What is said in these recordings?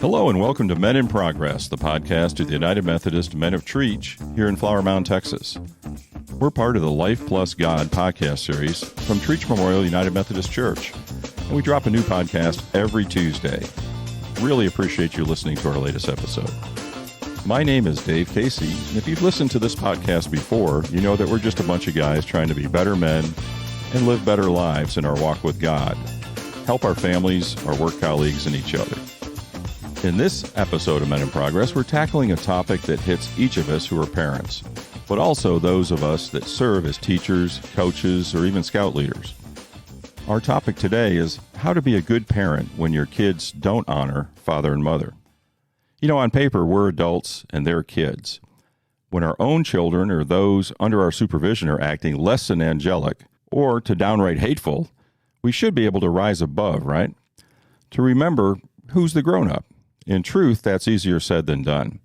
Hello and welcome to Men in Progress, the podcast of the United Methodist Men of Trietsch here in Flower Mound, Texas. We're part of the Life Plus God podcast series from Trietsch Memorial United Methodist Church, and we drop a new podcast every Tuesday. Really appreciate you listening to our latest episode. My name is Dave Casey, and if you've listened to this podcast before, you know that we're just a bunch of guys trying to be better men and live better lives in our walk with God, help our families, our work colleagues, and each other. In this episode of Men in Progress, we're tackling a topic that hits each of us who are parents, but also those of us that serve as teachers, coaches, or even scout leaders. Our topic today is how to be a good parent when your kids don't honor father and mother. You know, on paper, we're adults and they're kids. When our own children or those under our supervision are acting less than angelic or to downright hateful, we should be able to rise above, right? To remember who's the grown-up. In truth, that's easier said than done.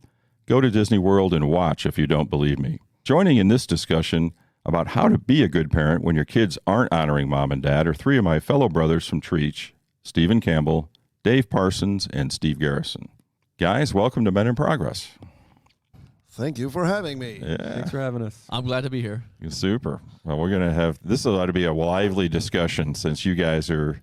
Go to Disney World and watch if you don't believe me. Joining in this discussion about how to be a good parent when your kids aren't honoring mom and dad are three of my fellow brothers from Trietsch, Stephen Campbell, Dave Parsons, and Steve Garrison. Guys, welcome to Men in Progress. Thank you for having me. Yeah. Thanks for having us. I'm glad to be here. Super. Well, we're going to have, this ought to be a lively discussion since you guys are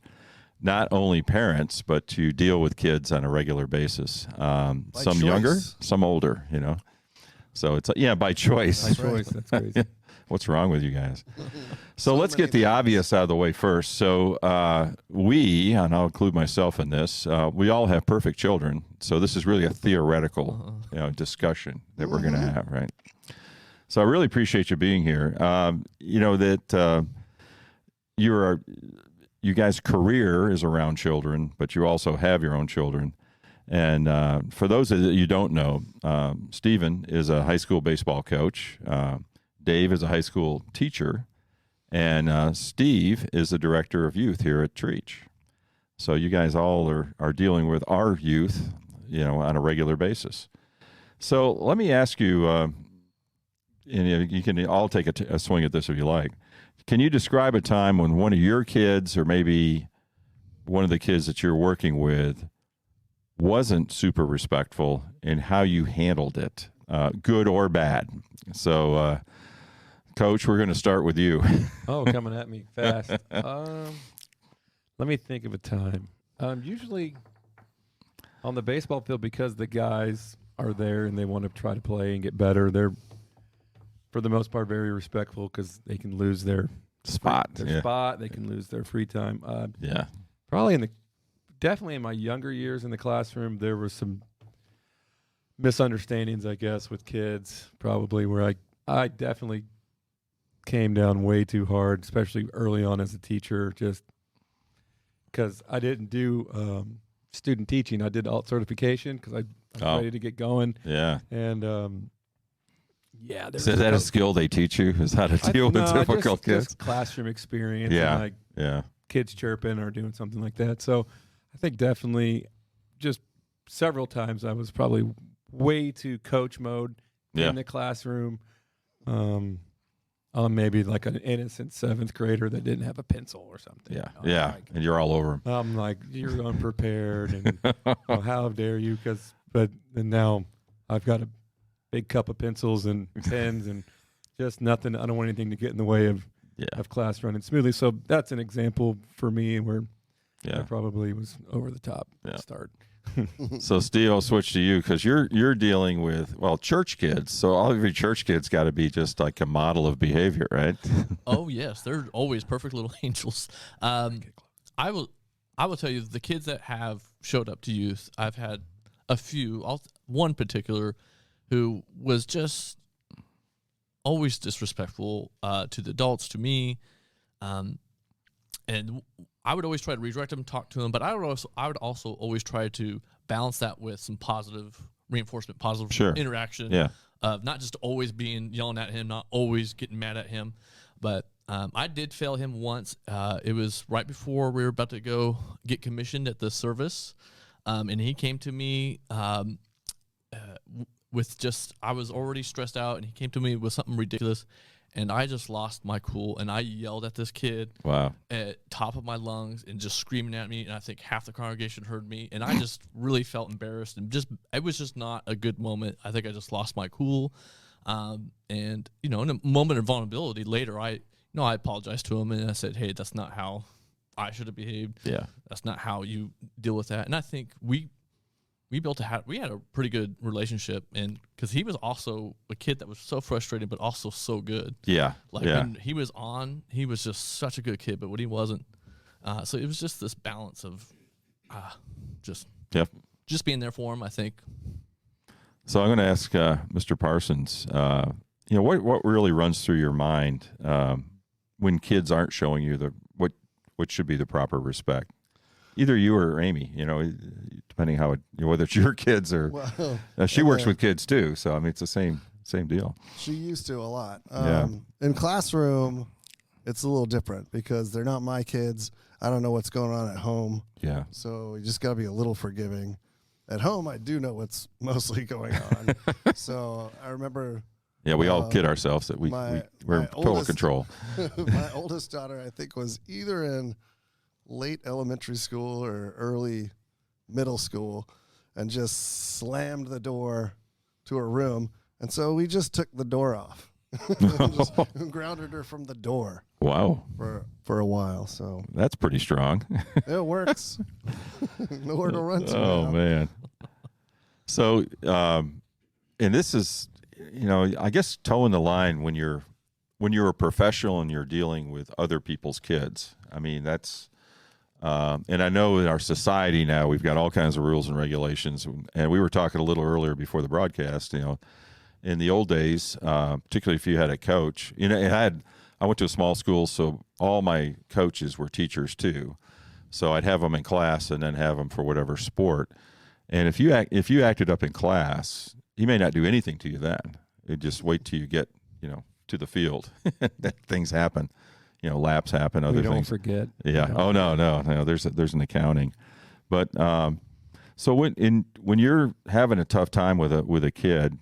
not only parents, but to deal with kids on a regular basis. Some choice. younger, some older, you know. So it's, by choice. By choice. That's crazy. What's wrong with you guys? So let's get the obvious out of the way first. So we, and I'll include myself in this, we all have perfect children. So this is really a theoretical discussion that we're going to have, right? So I really appreciate you being here. You guys' career is around children, but you also have your own children. And for those that you don't know, Stephen is a high school baseball coach. Dave is a high school teacher. And Steve is the director of youth here at Trietsch. So you guys all are dealing with our youth, on a regular basis. So let me ask you, and you can all take a swing at this if you like. Can you describe a time when one of your kids or maybe one of the kids that you're working with wasn't super respectful and how you handled it, good or bad? So, Coach, we're going to start with you. Oh, coming at me fast. Let me think of a time. Usually on the baseball field, because the guys are there and they want to try to play and get better, they're, for the most part, very respectful because they can lose their spot. They can lose their free time. Probably definitely in my younger years in the classroom, there was some misunderstandings, I guess, with kids, probably where I definitely came down way too hard, especially early on as a teacher, just because I didn't do student teaching. I did alt certification because I was ready to get going. Yeah. And is that a skill they teach you? Is how to deal with difficult kids? Just classroom experience. Yeah. And kids chirping or doing something like that. So I think definitely just several times I was probably way too coach mode in the classroom. Maybe like an innocent seventh grader that didn't have a pencil or something. Yeah. And you're all over them. I'm like, you're unprepared and how dare you? But now I've got a big cup of pencils and pens and just nothing. I don't want anything to get in the way of class running smoothly. So that's an example for me where I probably was over the top at the start. So Steve, I'll switch to you because you're dealing with, church kids. So all of your church kids got to be just like a model of behavior, right? Oh yes, they're always perfect little angels. I will tell you, the kids that have showed up to youth, I've had a few. One particular who was just always disrespectful to the adults, to me, and I would always try to redirect him, talk to him, but I would also always try to balance that with some positive reinforcement, positive interaction. Yeah. Of not just always yelling at him, not always getting mad at him, but I did fail him once. It was right before we were about to go get commissioned at the service, and he came to me with I was already stressed out, and he came to me with something ridiculous, And I just lost my cool, and I yelled at this kid. Wow. At top of my lungs and just screaming at me, and I think half the congregation heard me, and I just really felt embarrassed, and it was just not a good moment. I think I just lost my cool, and in a moment of vulnerability later, I apologized to him, and I said, hey, that's not how I should have behaved. Yeah. That's not how you deal with that. And I think we had a pretty good relationship, and because he was also a kid that was so frustrated but also so good. Yeah. When he was on, he was just such a good kid, but when he wasn't, so it was just this balance of just being there for him, I think. So I'm going to ask Mr. Parsons, what really runs through your mind when kids aren't showing you what should be the proper respect? Either you or Amy, depending how whether it's your kids or she works with kids too. So I mean, it's the same deal. She used to a lot. In classroom, it's a little different because they're not my kids. I don't know what's going on at home. Yeah. So you just got to be a little forgiving. At home, I do know what's mostly going on. So I remember. Yeah, we all kid ourselves that we're in total control. My oldest daughter, I think, was either in late elementary school or early middle school and just slammed the door to her room. And so we just took the door off and just grounded her from the door. Wow. For a while. So that's pretty strong. It works. Nowhere to run to. Oh, now. Man. So, and this is, I guess towing the line when you're a professional and you're dealing with other people's kids. I mean, that's, and I know in our society now we've got all kinds of rules and regulations. And we were talking a little earlier before the broadcast, in the old days, particularly if you had a coach, I went to a small school, so all my coaches were teachers too. So I'd have them in class and then have them for whatever sport. And if you acted up in class, he may not do anything to you then. He'd just wait till you get, to the field. Things happen. Laps happen, other things. Don't forget. Yeah. Oh, no. There's an accounting. But so when you're having a tough time with a kid,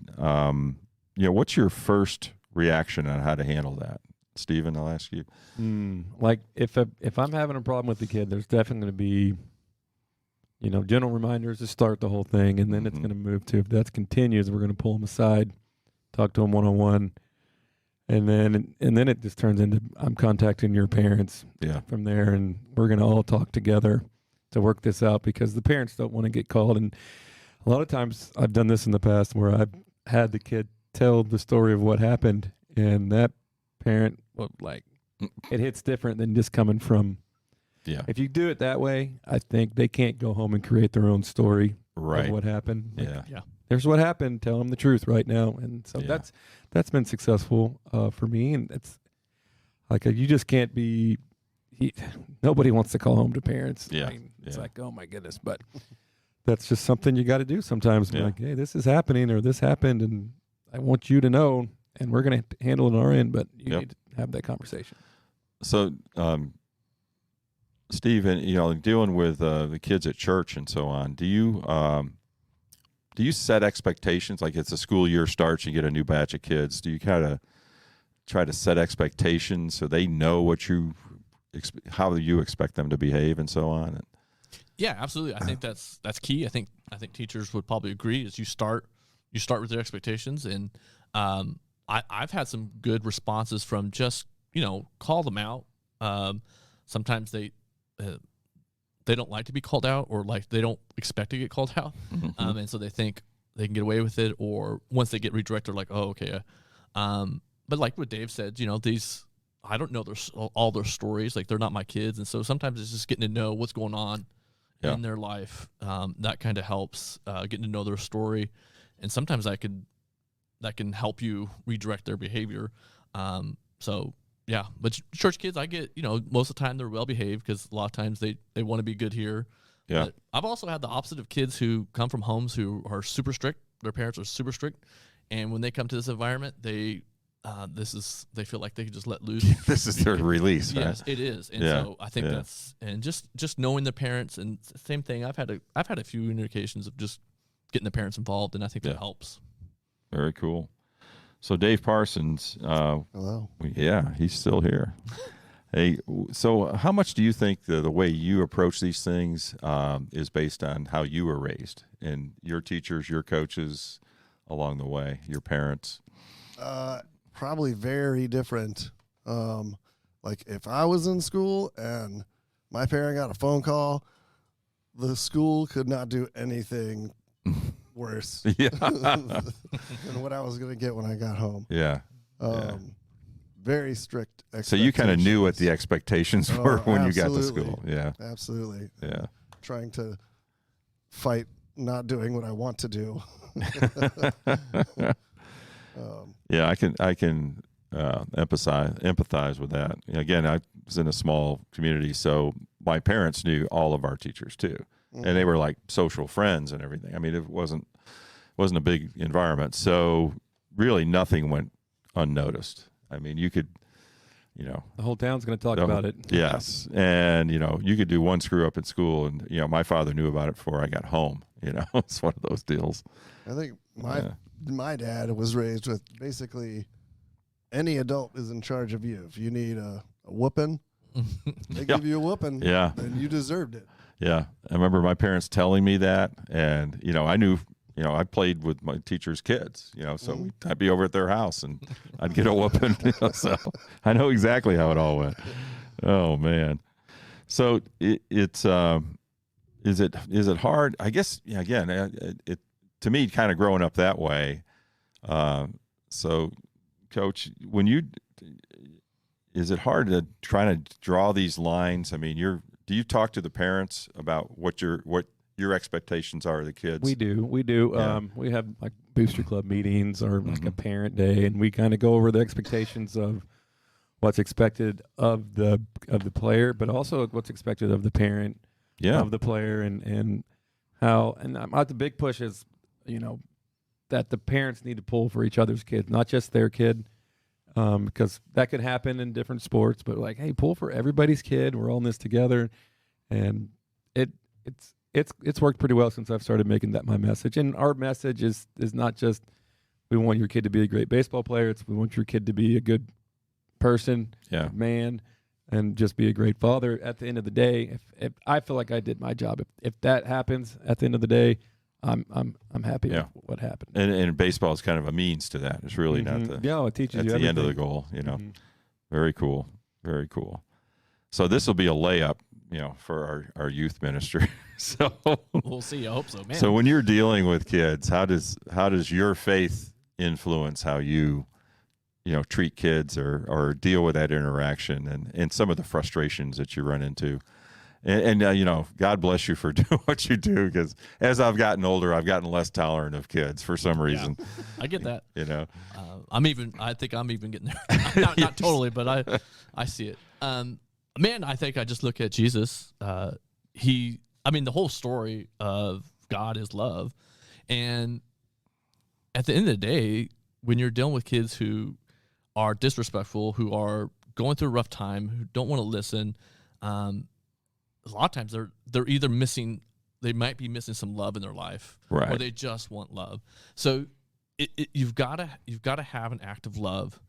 what's your first reaction on how to handle that? Stephen, I'll ask you. Like if I'm having a problem with the kid, there's definitely going to be, gentle reminders to start the whole thing, and then it's going to move to, if that continues, we're going to pull them aside, talk to them one-on-one, and then it just turns into, I'm contacting your parents from there, and we're going to all talk together to work this out, because the parents don't want to get called. And a lot of times I've done this in the past where I've had the kid tell the story of what happened, and that parent, it hits different than just coming from. Yeah. If you do it that way, I think they can't go home and create their own story of what happened. Yeah. There's what happened. Tell them the truth right now. And so that's been successful for me. And it's like, you just can't be. Nobody wants to call home to parents. Yeah. It's like, oh my goodness, but that's just something you got to do sometimes. Yeah. Like, hey, this is happening, or this happened, and I want you to know, and we're going to handle it on our end, but you need to have that conversation. So, Steve, dealing with the kids at church and so on, do you set expectations? Like, it's a school year starts, you get a new batch of kids. Do you kind of try to set expectations so they know how you expect them to behave and so on? Yeah, absolutely. I think that's key. I think teachers would probably agree. Is you start with their expectations, and I've had some good responses from just call them out. Sometimes they don't like to be called out, or like they don't expect to get called out, and so they think they can get away with it. Or once they get redirected, like, oh, okay. But like what Dave said, these, I don't know all their stories. Like, they're not my kids, and so sometimes it's just getting to know what's going on in their life. That kind of helps, getting to know their story, and sometimes that can help you redirect their behavior. So. Yeah, but church kids, I get, most of the time they're well behaved, because a lot of times they want to be good here. Yeah. But I've also had the opposite of kids who come from homes who are super strict. Their parents are super strict, and when they come to this environment, they feel like they can just let loose. This is their release. Yes, right? It is, and so I think that's, and just knowing the parents, and same thing. I've had a few indications of just getting the parents involved, and I think that helps. Very cool. So Dave Parsons, hello. Yeah, he's still here. Hey, so how much do you think the way you approach these things is based on how you were raised and your teachers, your coaches along the way, your parents? Probably very different. Like if I was in school and my parent got a phone call, the school could not do anything worse than what I was going to get when I got home. Yeah. Very strict expectations. So you kind of knew what the expectations were when you got to school. Yeah. Absolutely. Yeah. Trying to fight not doing what I want to do. Yeah, I can empathize with that. Again, I was in a small community, so my parents knew all of our teachers too, and they were like social friends and everything. I mean, it wasn't a big environment, so really nothing went unnoticed. I mean, you could, the whole town's going to talk about it. Yes, and you could do one screw up at school, and my father knew about it before I got home. It's one of those deals. I think my dad was raised with basically any adult is in charge of you. If you need a whooping, they give you a whooping. Yeah, then you deserved it. Yeah, I remember my parents telling me that, and I knew. I played with my teacher's kids, so I'd be over at their house and I'd get a whooping. So I know exactly how it all went. Oh man. So it's is it hard? I guess again, it to me kind of growing up that way. So, Coach, is it hard to try to draw these lines? I mean, do you talk to the parents about what your expectations are of the kids? We do. Yeah. We have like booster club meetings or like a parent day, and we kind of go over the expectations of what's expected of the player, but also what's expected of the parent of the player, and how. And the big push is, that the parents need to pull for each other's kids, not just their kid, because that could happen in different sports. But like, hey, pull for everybody's kid. We're all in this together, and it's worked pretty well since I've started making that my message. And our message is not just we want your kid to be a great baseball player. It's we want your kid to be a good person, man, and just be a great father. At the end of the day, if I feel like I did my job, if that happens at the end of the day, I'm happy with what happened. And baseball is kind of a means to that. It's really not it teaches you the everything. end of the goal. Very cool, very cool. So this will be a layup, for our youth ministry. So we'll see. I hope so, man. So when you're dealing with kids, how does your faith influence how you treat kids or deal with that interaction and some of the frustrations that you run into? And God bless you for doing what you do, because as I've gotten older, I've gotten less tolerant of kids for some reason. Yeah, I get that. I think I'm even getting there. not totally, but I see it. Man, I think I just look at Jesus. The whole story of God is love. And at the end of the day, when you're dealing with kids who are disrespectful, who are going through a rough time, who don't want to listen, a lot of times they're either they might be missing some love in their life, right, or they just want love. So you've got to have an act of love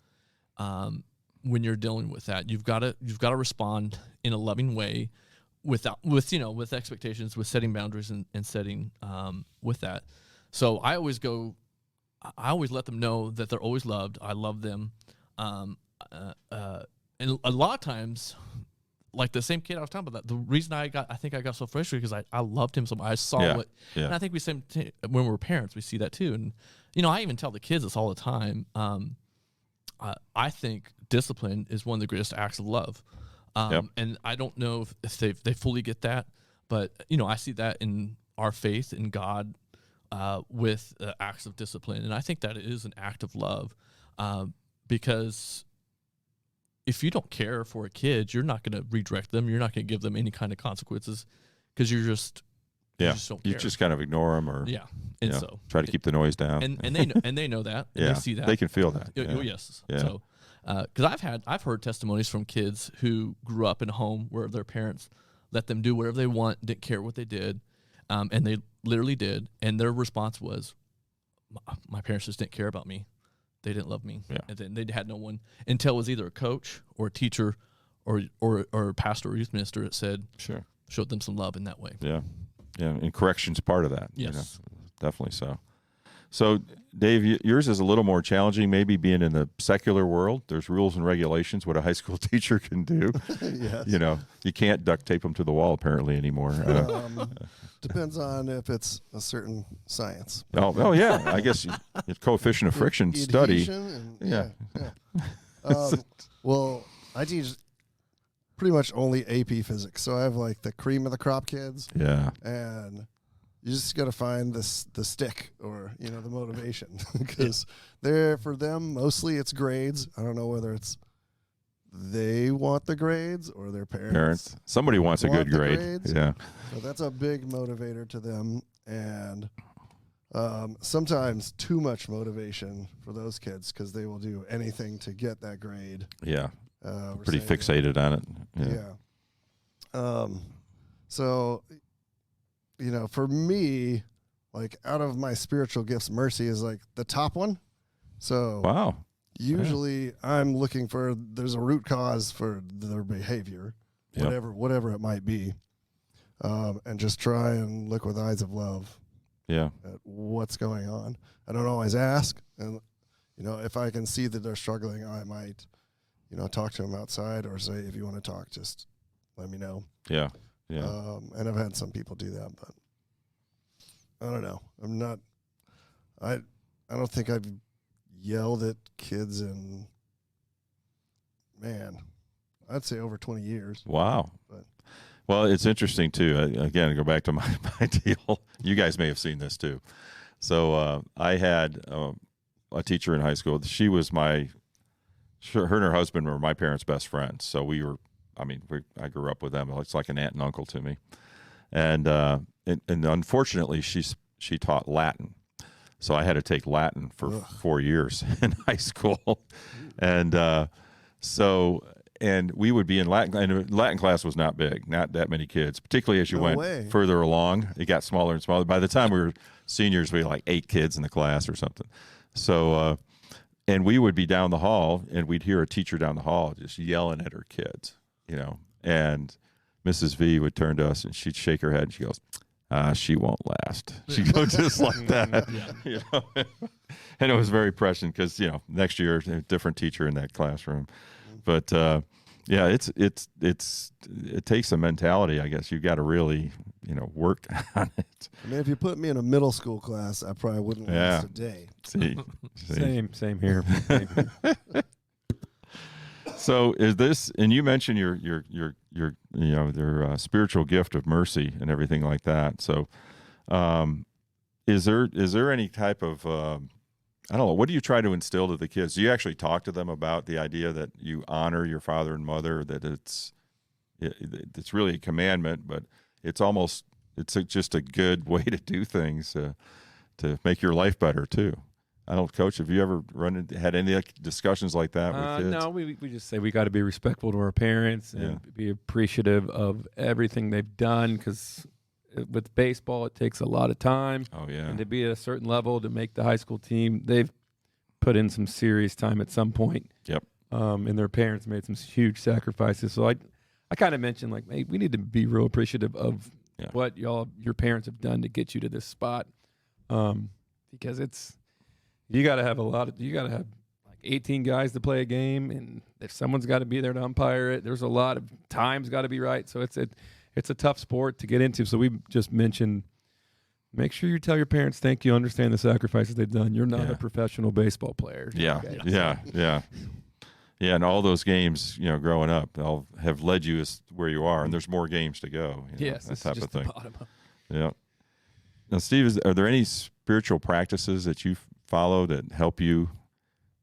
when you're dealing with that. You've got to respond in a loving way, with expectations, with setting boundaries and setting with that. So I always let them know that they're always loved. I love them, and a lot of times, like the same kid I was talking about, the reason I think I got so frustrated because I loved him so much. I saw what, and I think when we're parents, we see that too. And I even tell the kids this all the time. I think discipline is one of the greatest acts of love, and I don't know if they fully get that, but I see that in our faith in God with acts of discipline, and I think that it is an act of love, because if you don't care for a kid, you're not going to redirect them. You're not going to give them any kind of consequences because you just don't care. You just kind of ignore them or so try to keep the noise down. And they know that. And they see that. They can feel that. Oh, yes. Yeah. So because I've heard testimonies from kids who grew up in a home where their parents let them do whatever they want, didn't care what they did, and they literally did. And their response was, "My parents just didn't care about me." they didn't love me. Yeah. And then they had no one until it was either a coach or a teacher or a pastor or youth minister that said, sure, showed them some love in that way. Yeah. Yeah. And correction's part of that. Yes. Definitely so. So, Dave, yours is a little more challenging, maybe being in the secular world. There's rules and regulations what a high school teacher can do. Yes. You can't duct tape them to the wall apparently anymore. Depends on if it's a certain science. Oh yeah. I guess coefficient of friction study. Yeah. Well, I teach pretty much only AP physics, so I have like the cream of the crop kids. Yeah. And you just got to find the stick or, the motivation because for them, mostly it's grades. I don't know whether it's they want the grades or their parents. Somebody wants a good grade. Grades. Yeah. So that's a big motivator to them. And sometimes too much motivation for those kids because they will do anything to get that grade. Yeah. Pretty fixated on it. Yeah. So, for me, like out of my spiritual gifts, mercy is like the top one. So wow. Usually I'm looking for, there's a root cause for their behavior, whatever it might be. And just try and look with eyes of love. Yeah. At what's going on. I don't always ask. And, if I can see that they're struggling, I might, talk to them outside or say, if you want to talk, just let me know. Yeah. Yeah. And I've had some people do that, but I don't know. I don't think I've yelled at kids in, I'd say over 20 years. Wow. But. Well, it's interesting too. Again, go back to my deal. You guys may have seen this too. So I had a teacher in high school. She was her and her husband were my parents' best friends. So I grew up with them. It's like an aunt and uncle to me. And unfortunately, she taught Latin. So I had to take Latin for 4 years in high school. And and we would be in Latin, and Latin class was not big, not that many kids, particularly as you went further along. It got smaller and smaller. By the time we were seniors, we had like 8 kids in the class or something. So, and we would be down the hall, and we'd hear a teacher down the hall just yelling at her kids, and Mrs. V would turn to us, and she'd shake her head, and she goes, she won't last. She goes just like that, And it was very prescient because, next year, a different teacher in that classroom. But, it takes a mentality, I guess. You've got to really, work on it. If you put me in a middle school class, I probably wouldn't last a day. See? Same here. So is this, and you mentioned your their spiritual gift of mercy and everything like that. So, is there any type of I don't know, what do you try to instill to the kids? Do you actually talk to them about the idea that you honor your father and mother, that it's really a commandment, but it's just a good way to do things to make your life better too? I don't know, Coach, have you ever had any discussions like that with kids? No, we just say we got to be respectful to our parents and be appreciative of everything they've done, because with baseball, it takes a lot of time. Oh, yeah. And to be at a certain level, to make the high school team, they've put in some serious time at some point. Yep. And their parents made some huge sacrifices. So I kind of mentioned, like, hey, we need to be real appreciative of what your parents have done to get you to this spot. Because you got to have like 18 guys to play a game, and if someone's got to be there to umpire it, there's a lot of time's got to be right. So it's a tough sport to get into. So we just mentioned, make sure you tell your parents thank you, understand the sacrifices they've done. You're not a professional baseball player. Yeah. And all those games, growing up, they'll have led you where you are, and there's more games to go. Yes, that type of thing. Yeah. Now, Steve, are there any spiritual practices that you follow that help you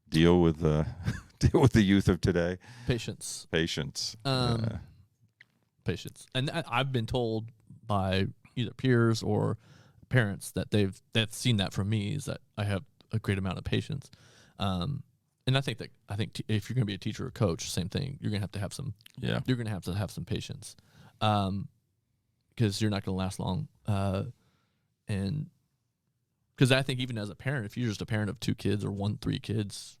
deal with the youth of today? Patience. Patience. And I've been told by either peers or parents that they've seen that from me, is that I have a great amount of patience. And I think if you're going to be a teacher or coach, same thing. You're going to have to have some. Yeah. You're going to have some patience, because you're not going to last long. And because I think even as a parent, if you're just a parent of 2 kids or 3 kids,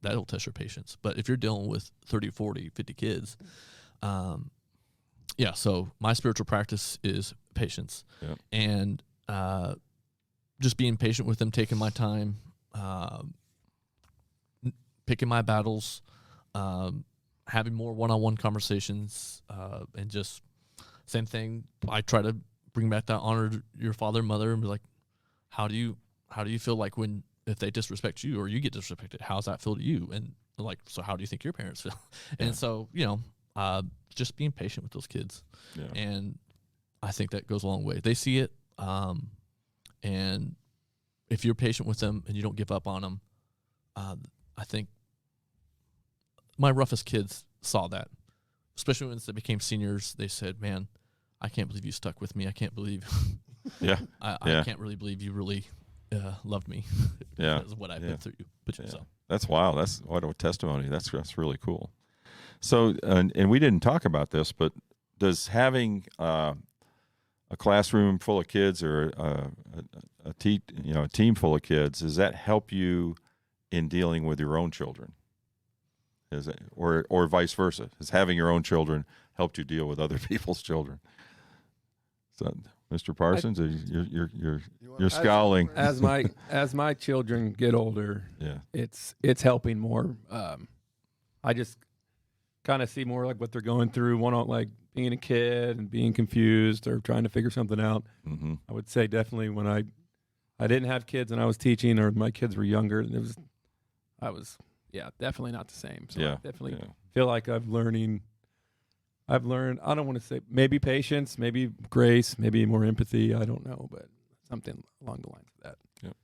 that'll test your patience. But if you're dealing with 30, 40, 50 kids, so my spiritual practice is patience. Yep. And just being patient with them, taking my time, picking my battles, having more one-on-one conversations, and just same thing. I try to bring back that honor your father and mother and be like, how do you feel like if they disrespect you or you get disrespected, how's that feel to you? And like, so how do you think your parents feel? Yeah. And so, just being patient with those kids. Yeah. And I think that goes a long way. They see it. And if you're patient with them and you don't give up on them, I think my roughest kids saw that, especially when they became seniors. They said, man, I can't believe you stuck with me. I can't believe I can't really believe you really loved me. Yeah. Because of what I've been through you. That's wild. That's what a testimony. That's really cool. So, and we didn't talk about this, but does having a classroom full of kids or a team full of kids, does that help you in dealing with your own children? Is it, or vice versa? Has having your own children helped you deal with other people's children? So, Mr. Parsons, you're scowling. As my children get older, it's helping more. I just kind of see more like what they're going through. One on like being a kid and being confused or trying to figure something out. Mm-hmm. I would say definitely when I didn't have kids and I was teaching, or my kids were younger, I was definitely not the same. So I definitely feel like I've learned, I don't want to say maybe patience, maybe grace, maybe more empathy. I don't know, but something along the lines of that. Yep.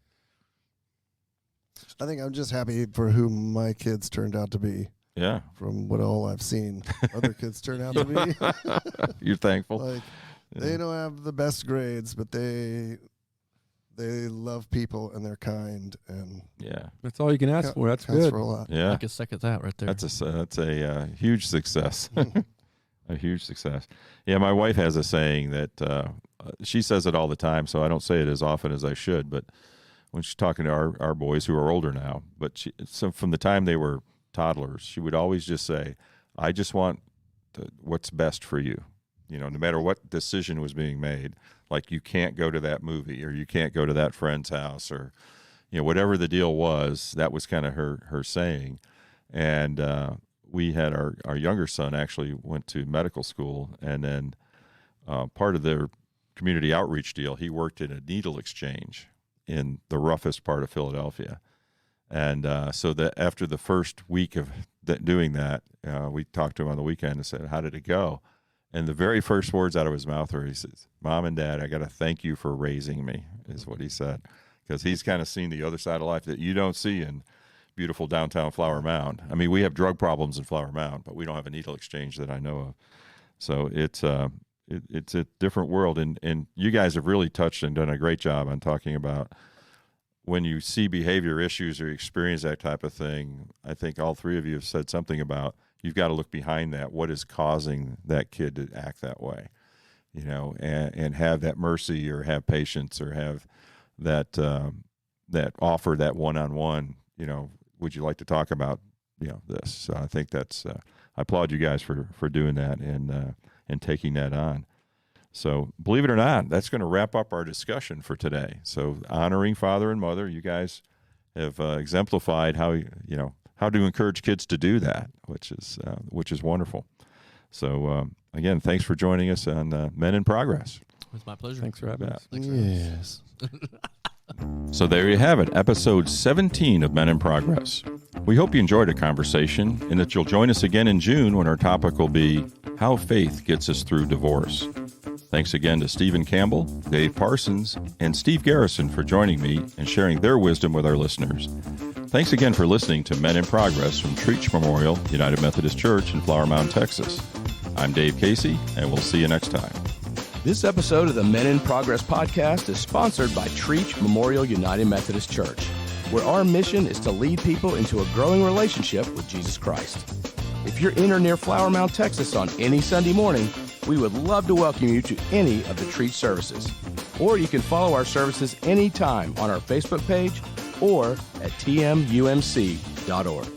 I think I'm just happy for who my kids turned out to be. Yeah. From what all I've seen other kids turn out to be. You're thankful. Like, they don't have the best grades, but they love people and they're kind, and that's all you can ask for. That's good. For a lot. Yeah, I can second that right there. That's a huge success. A huge success. Yeah, my wife has a saying that she says it all the time, so I don't say it as often as I should. But when she's talking to our boys who are older now, so from the time they were toddlers, she would always just say, "I just want what's best for you." No matter what decision was being made, like you can't go to that movie or you can't go to that friend's house, or whatever the deal was, that was kind of her saying. And we had our younger son actually went to medical school, and then part of their community outreach deal, he worked in a needle exchange in the roughest part of Philadelphia. And so that after the first week of doing that, we talked to him on the weekend and said, "How did it go?" And the very first words out of his mouth were, he says, "Mom and Dad, I got to thank you for raising me," is what he said. Because he's kind of seen the other side of life that you don't see in beautiful downtown Flower Mound. I mean, we have drug problems in Flower Mound, but we don't have a needle exchange that I know of. So it's a different world. And you guys have really touched and done a great job on talking about when you see behavior issues or experience that type of thing. I think all three of you have said something about you've got to look behind that. What is causing that kid to act that way? And have that mercy or have patience or have that offer, that one-on-one, would you like to talk about, this? So I think that's, I applaud you guys for doing that and taking that on. So believe it or not, that's going to wrap up our discussion for today. So honoring father and mother, you guys have exemplified how to encourage kids to do that, which is wonderful. So again, thanks for joining us on Men in Progress. It's my pleasure. Thanks for having us. Yes. So there you have it, episode 17 of Men in Progress. We hope you enjoyed a conversation and that you'll join us again in June when our topic will be How Faith Gets Us Through Divorce. Thanks again to Stephen Campbell, Dave Parsons, and Steve Garrison for joining me and sharing their wisdom with our listeners. Thanks again for listening to Men in Progress from Trietsch Memorial United Methodist Church in Flower Mound, Texas. I'm Dave Casey, and we'll see you next time. This episode of the Men in Progress podcast is sponsored by Trietsch Memorial United Methodist Church, where our mission is to lead people into a growing relationship with Jesus Christ. If you're in or near Flower Mound, Texas on any Sunday morning, we would love to welcome you to any of the Trietsch services. or you can follow our services anytime on our Facebook page or at tmumc.org.